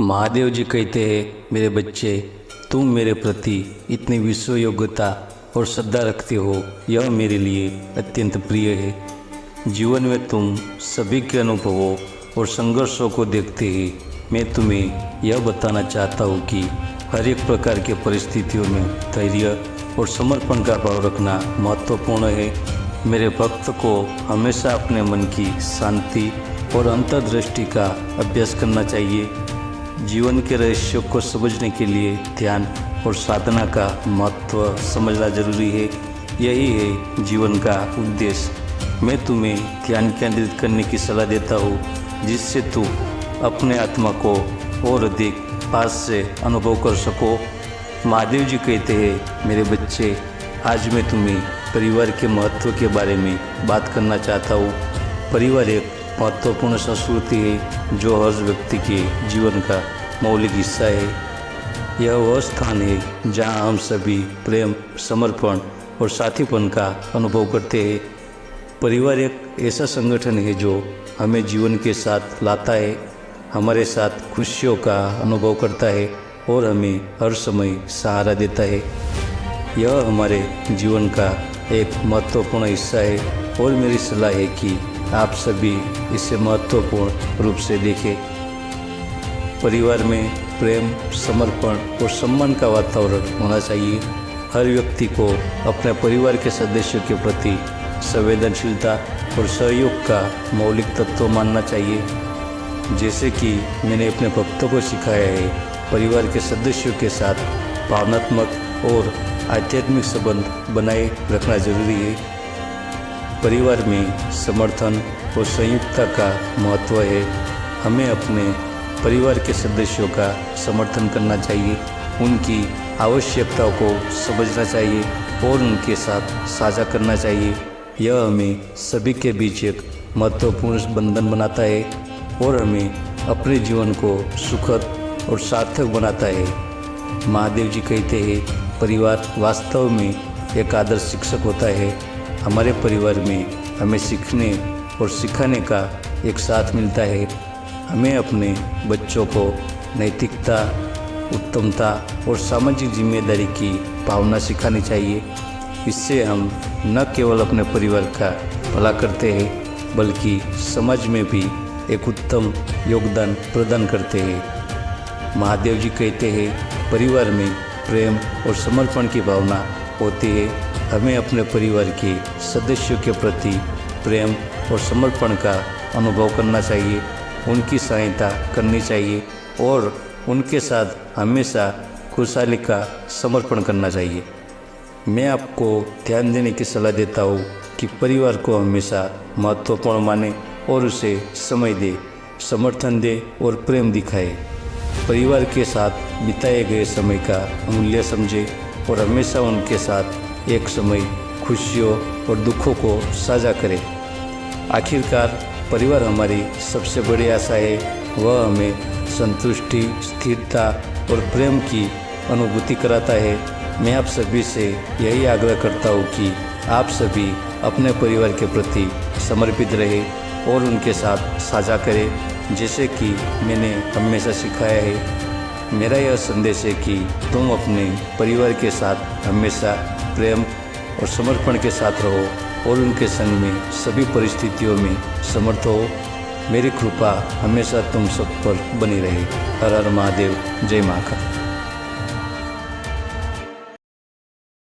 महादेव जी कहते हैं, मेरे बच्चे, तुम मेरे प्रति इतनी विश्व योग्यता और श्रद्धा रखते हो, यह मेरे लिए अत्यंत प्रिय है। जीवन में तुम सभी के अनुभवों और संघर्षों को देखते ही मैं तुम्हें यह बताना चाहता हूँ कि हर एक प्रकार के परिस्थितियों में धैर्य और समर्पण का भाव रखना महत्वपूर्ण है। मेरे भक्त को हमेशा अपने मन की शांति और अंतर्दृष्टि का अभ्यास करना चाहिए। जीवन के रहस्यों को समझने के लिए ध्यान और साधना का महत्व समझना जरूरी है। यही है जीवन का उद्देश्य। मैं तुम्हें ध्यान केंद्रित करने की सलाह देता हूँ, जिससे तू अपने आत्मा को और अधिक पास से अनुभव कर सको। महादेव जी कहते हैं, मेरे बच्चे, आज मैं तुम्हें परिवार के महत्व के बारे में बात करना चाहता हूँ। परिवार एक महत्वपूर्ण संस्कृति है जो हर व्यक्ति के जीवन का मौलिक हिस्सा है। यह वह स्थान है जहाँ हम सभी प्रेम, समर्पण और साथीपन का अनुभव करते हैं। परिवार एक ऐसा संगठन है जो हमें जीवन के साथ लाता है, हमारे साथ खुशियों का अनुभव करता है और हमें हर समय सहारा देता है। यह हमारे जीवन का एक महत्वपूर्ण हिस्सा है और मेरी सलाह है कि आप सभी इसे महत्वपूर्ण रूप से देखें। परिवार में प्रेम, समर्पण और सम्मान का वातावरण होना चाहिए। हर व्यक्ति को अपने परिवार के सदस्यों के प्रति संवेदनशीलता और सहयोग का मौलिक तत्व मानना चाहिए। जैसे कि मैंने अपने भक्तों को सिखाया है, परिवार के सदस्यों के साथ भावनात्मक और आध्यात्मिक संबंध बनाए रखना जरूरी है। परिवार में समर्थन और संयुक्तता का महत्व है। हमें अपने परिवार के सदस्यों का समर्थन करना चाहिए, उनकी आवश्यकताओं को समझना चाहिए और उनके साथ साझा करना चाहिए। यह हमें सभी के बीच एक महत्वपूर्ण बंधन बनाता है और हमें अपने जीवन को सुखद और सार्थक बनाता है। महादेव जी कहते हैं, परिवार वास्तव में एक आदर्श शिक्षक होता है। हमारे परिवार में हमें सीखने और सिखाने का एक साथ मिलता है। हमें अपने बच्चों को नैतिकता, उत्तमता और सामाजिक जिम्मेदारी की भावना सिखानी चाहिए। इससे हम न केवल अपने परिवार का भला करते हैं, बल्कि समाज में भी एक उत्तम योगदान प्रदान करते हैं। महादेव जी कहते हैं, परिवार में प्रेम और समर्पण की भावना होती है। हमें अपने परिवार के सदस्यों के प्रति प्रेम और समर्पण का अनुभव करना चाहिए, उनकी सहायता करनी चाहिए और उनके साथ हमेशा खुशहाली का समर्पण करना चाहिए। मैं आपको ध्यान देने की सलाह देता हूँ कि परिवार को हमेशा महत्वपूर्ण माने और उसे समय दे, समर्थन दे और प्रेम दिखाए। परिवार के साथ बिताए गए समय का मूल्य समझे और हमेशा उनके साथ एक समय खुशियों और दुखों को साझा करें। आखिरकार परिवार हमारी सबसे बड़ी आशा है। वह हमें संतुष्टि, स्थिरता और प्रेम की अनुभूति कराता है। मैं आप सभी से यही आग्रह करता हूँ कि आप सभी अपने परिवार के प्रति समर्पित रहें और उनके साथ साझा करें, जैसे कि मैंने हमेशा सिखाया है। मेरा यह संदेश है कि तुम अपने परिवार के साथ हमेशा प्रेम और समर्पण के साथ रहो और उनके संग में सभी परिस्थितियों में समर्थ हो। मेरी कृपा हमेशा तुम सब पर बनी रहे। हर हर महादेव, जय महाकाल।